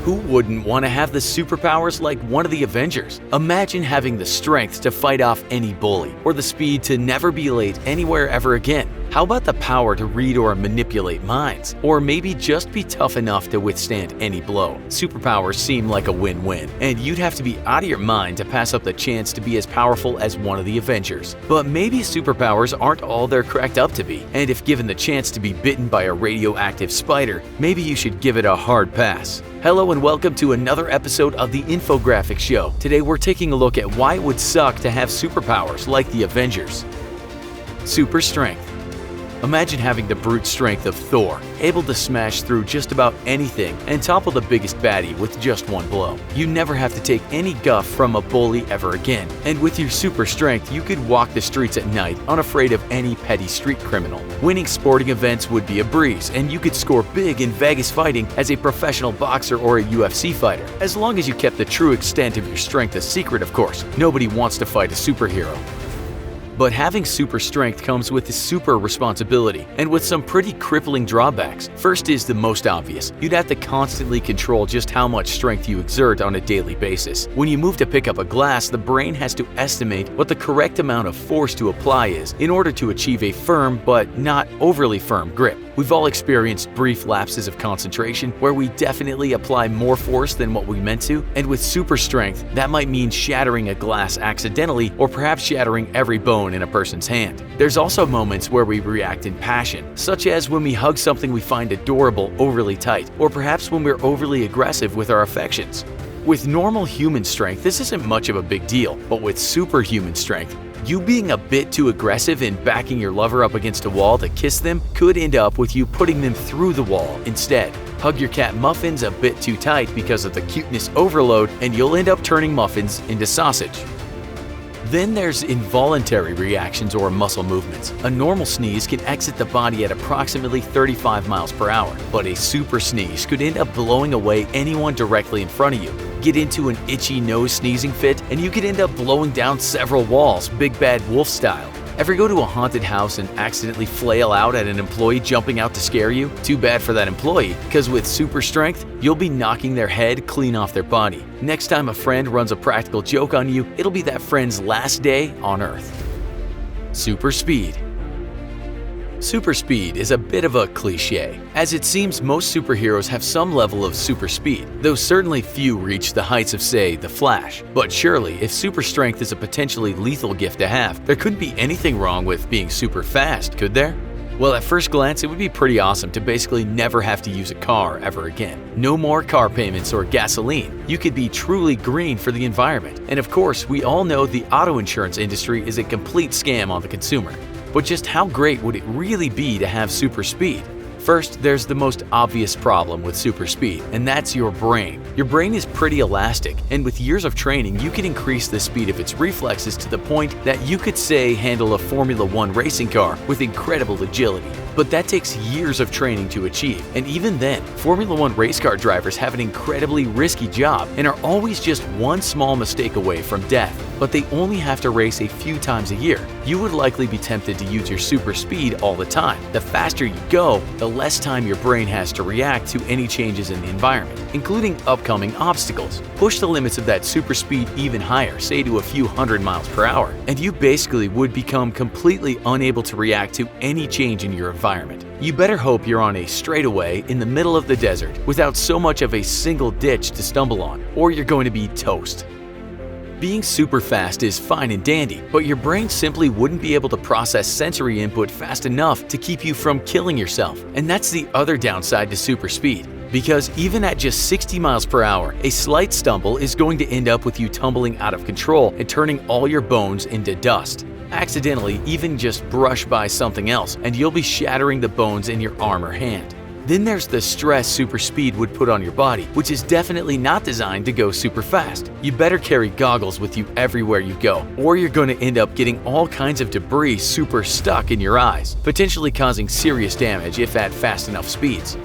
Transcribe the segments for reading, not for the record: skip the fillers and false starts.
Who wouldn't want to have the superpowers like one of the Avengers? Imagine having the strength to fight off any bully, or the speed to never be late anywhere ever again. How about the power to read or manipulate minds? Or maybe just be tough enough to withstand any blow? Superpowers seem like a win-win, and you'd have to be out of your mind to pass up the chance to be as powerful as one of the Avengers. But maybe superpowers aren't all they're cracked up to be, and if given the chance to be bitten by a radioactive spider, maybe you should give it a hard pass. Hello and welcome to another episode of the Infographics Show. Today we're taking a look at why it would suck to have superpowers like the Avengers. Super strength. Imagine having the brute strength of Thor, able to smash through just about anything and topple the biggest baddie with just one blow. You never have to take any guff from a bully ever again. And with your super strength, you could walk the streets at night unafraid of any petty street criminal. Winning sporting events would be a breeze, and you could score big in Vegas fighting as a professional boxer or a UFC fighter. As long as you kept the true extent of your strength a secret, of course. Nobody wants to fight a superhero. But having super strength comes with a super responsibility, and with some pretty crippling drawbacks. First is the most obvious. You'd have to constantly control just how much strength you exert on a daily basis. When you move to pick up a glass, the brain has to estimate what the correct amount of force to apply is in order to achieve a firm but not overly firm grip. We've all experienced brief lapses of concentration where we definitely apply more force than what we meant to, and with super strength, that might mean shattering a glass accidentally or perhaps shattering every bone in a person's hand. There's also moments where we react in passion, such as when we hug something we find adorable overly tight, or perhaps when we're overly aggressive with our affections. With normal human strength, this isn't much of a big deal, but with superhuman strength, you being a bit too aggressive in backing your lover up against a wall to kiss them could end up with you putting them through the wall instead. Hug your cat Muffins a bit too tight because of the cuteness overload, and you'll end up turning Muffins into sausage. Then there's involuntary reactions or muscle movements. A normal sneeze can exit the body at approximately 35 miles per hour, but a super sneeze could end up blowing away anyone directly in front of you. Get into an itchy nose sneezing fit, and you could end up blowing down several walls, Big Bad Wolf style. Ever go to a haunted house and accidentally flail out at an employee jumping out to scare you? Too bad for that employee, because with super strength, you'll be knocking their head clean off their body. Next time a friend runs a practical joke on you, it'll be that friend's last day on Earth. Super speed. Super speed is a bit of a cliche, as it seems most superheroes have some level of super speed, though certainly few reach the heights of, say, the Flash. But surely, if super strength is a potentially lethal gift to have, there couldn't be anything wrong with being super fast, could there? Well, at first glance, it would be pretty awesome to basically never have to use a car ever again. No more car payments or gasoline. You could be truly green for the environment. And of course, we all know the auto insurance industry is a complete scam on the consumer. But just how great would it really be to have super speed? First, there's the most obvious problem with super speed, and that's your brain. Your brain is pretty elastic, and with years of training, you can increase the speed of its reflexes to the point that you could, say, handle a Formula One racing car with incredible agility. But that takes years of training to achieve, and even then, Formula One race car drivers have an incredibly risky job and are always just one small mistake away from death. But they only have to race a few times a year. You would likely be tempted to use your super speed all the time. The faster you go, the less time your brain has to react to any changes in the environment, including upcoming obstacles. Push the limits of that super speed even higher, say to a few hundred miles per hour, and you basically would become completely unable to react to any change in your environment. You better hope you're on a straightaway in the middle of the desert without so much of a single ditch to stumble on, or you're going to be toast. Being super fast is fine and dandy, but your brain simply wouldn't be able to process sensory input fast enough to keep you from killing yourself. And that's the other downside to super speed. Because even at just 60 miles per hour, a slight stumble is going to end up with you tumbling out of control and turning all your bones into dust. Accidentally, even just brush by something else, and you'll be shattering the bones in your arm or hand. Then there's the stress super speed would put on your body, which is definitely not designed to go super fast. You better carry goggles with you everywhere you go, or you're going to end up getting all kinds of debris super stuck in your eyes, potentially causing serious damage if at fast enough speeds.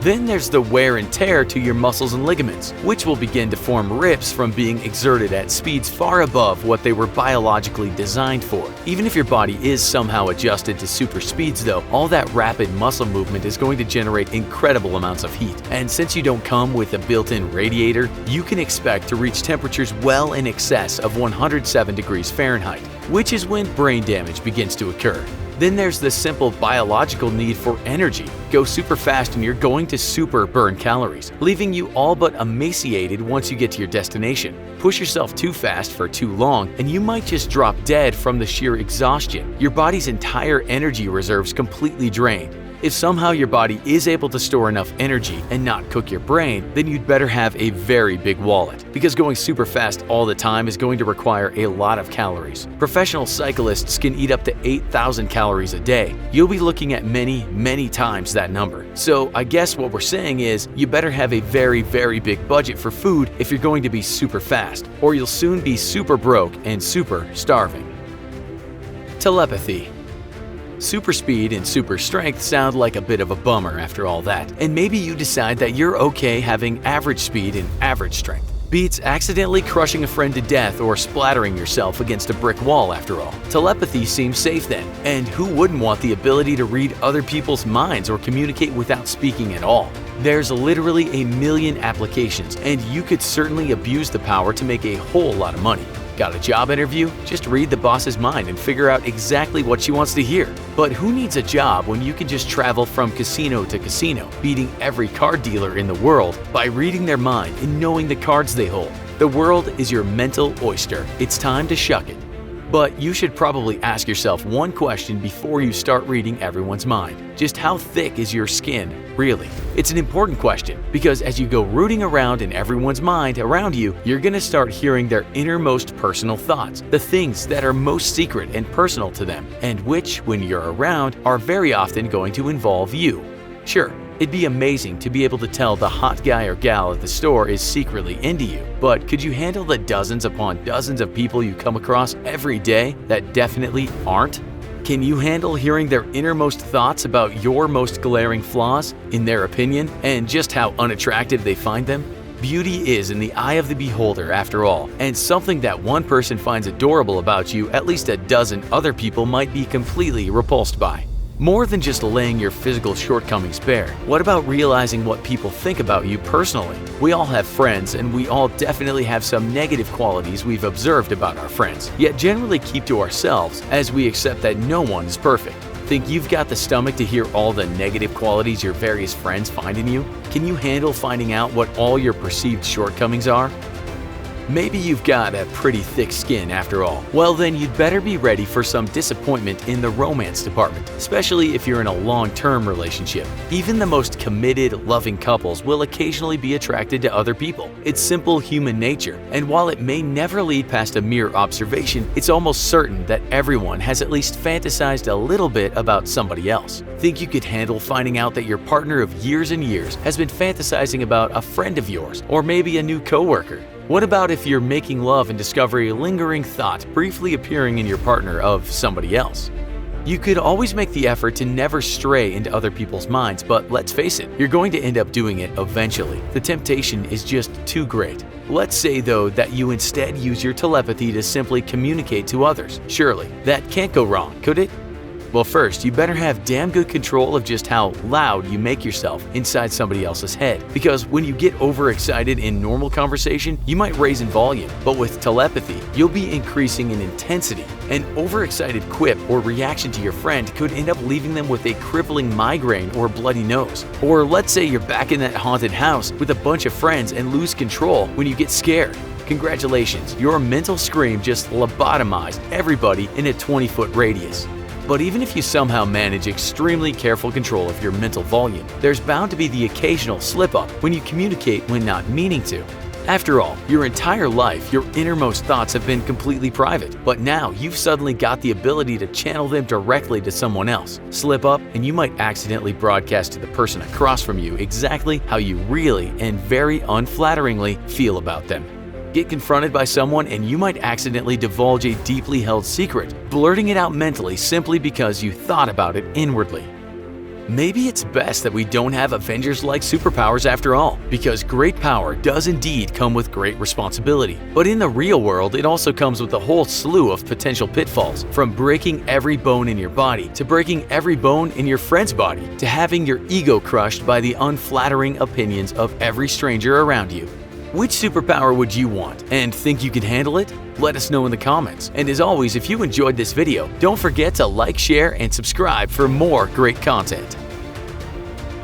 Then there's the wear and tear to your muscles and ligaments, which will begin to form rips from being exerted at speeds far above what they were biologically designed for. Even if your body is somehow adjusted to super speeds though, all that rapid muscle movement is going to generate incredible amounts of heat. And since you don't come with a built-in radiator, you can expect to reach temperatures well in excess of 107 degrees Fahrenheit, which is when brain damage begins to occur. Then there's the simple biological need for energy. Go super fast and you're going to super burn calories, leaving you all but emaciated once you get to your destination. Push yourself too fast for too long and you might just drop dead from the sheer exhaustion. Your body's entire energy reserves completely drained. If somehow your body is able to store enough energy and not cook your brain, then you'd better have a very big wallet, because going super fast all the time is going to require a lot of calories. Professional cyclists can eat up to 8,000 calories a day. You'll be looking at many times that number. So I guess what we're saying is you better have a very big budget for food if you're going to be super fast, or you'll soon be super broke and super starving. Telepathy. Super speed and super strength sound like a bit of a bummer after all that, and maybe you decide that you're okay having average speed and average strength. Beats accidentally crushing a friend to death or splattering yourself against a brick wall after all. Telepathy seems safe then, and who wouldn't want the ability to read other people's minds or communicate without speaking at all? There's literally a million applications, and you could certainly abuse the power to make a whole lot of money. Got a job interview? Just read the boss's mind and figure out exactly what she wants to hear. But who needs a job when you can just travel from casino to casino, beating every card dealer in the world by reading their mind and knowing the cards they hold? The world is your mental oyster. It's time to shuck it. But you should probably ask yourself one question before you start reading everyone's mind. Just how thick is your skin, really? It's an important question because as you go rooting around in everyone's mind around you, you're going to start hearing their innermost personal thoughts, the things that are most secret and personal to them, and which, when you're around, are very often going to involve you. Sure, it'd be amazing to be able to tell the hot guy or gal at the store is secretly into you, but could you handle the dozens upon dozens of people you come across every day that definitely aren't? Can you handle hearing their innermost thoughts about your most glaring flaws, in their opinion, and just how unattractive they find them? Beauty is in the eye of the beholder after all, and something that one person finds adorable about you, at least a dozen other people might be completely repulsed by. More than just laying your physical shortcomings bare, what about realizing what people think about you personally? We all have friends, and we all definitely have some negative qualities we've observed about our friends, yet generally keep to ourselves as we accept that no one is perfect. Think you've got the stomach to hear all the negative qualities your various friends find in you? Can you handle finding out what all your perceived shortcomings are? Maybe you've got a pretty thick skin after all. Well then you'd better be ready for some disappointment in the romance department, especially if you're in a long-term relationship. Even the most committed, loving couples will occasionally be attracted to other people. It's simple human nature, and while it may never lead past a mere observation, it's almost certain that everyone has at least fantasized a little bit about somebody else. Think you could handle finding out that your partner of years and years has been fantasizing about a friend of yours, or maybe a new coworker? What about if you're making love and discover a lingering thought briefly appearing in your partner of somebody else? You could always make the effort to never stray into other people's minds, but let's face it, you're going to end up doing it eventually. The temptation is just too great. Let's say though that you instead use your telepathy to simply communicate to others. Surely, that can't go wrong, could it? Well, first, you better have damn good control of just how loud you make yourself inside somebody else's head. Because when you get overexcited in normal conversation, you might raise in volume, but with telepathy, you'll be increasing in intensity. An overexcited quip or reaction to your friend could end up leaving them with a crippling migraine or bloody nose. Or let's say you're back in that haunted house with a bunch of friends and lose control when you get scared. Congratulations, your mental scream just lobotomized everybody in a 20-foot radius. But even if you somehow manage extremely careful control of your mental volume, there's bound to be the occasional slip-up when you communicate when not meaning to. After all, your entire life, your innermost thoughts have been completely private, but now you've suddenly got the ability to channel them directly to someone else. Slip up, and you might accidentally broadcast to the person across from you exactly how you really and very unflatteringly feel about them. Get confronted by someone and you might accidentally divulge a deeply held secret, blurting it out mentally simply because you thought about it inwardly. Maybe it's best that we don't have Avengers-like superpowers after all, because great power does indeed come with great responsibility. But in the real world, it also comes with a whole slew of potential pitfalls, from breaking every bone in your body, to breaking every bone in your friend's body, to having your ego crushed by the unflattering opinions of every stranger around you. Which superpower would you want, and think you can handle it? Let us know in the comments. And as always, if you enjoyed this video, don't forget to like, share, and subscribe for more great content.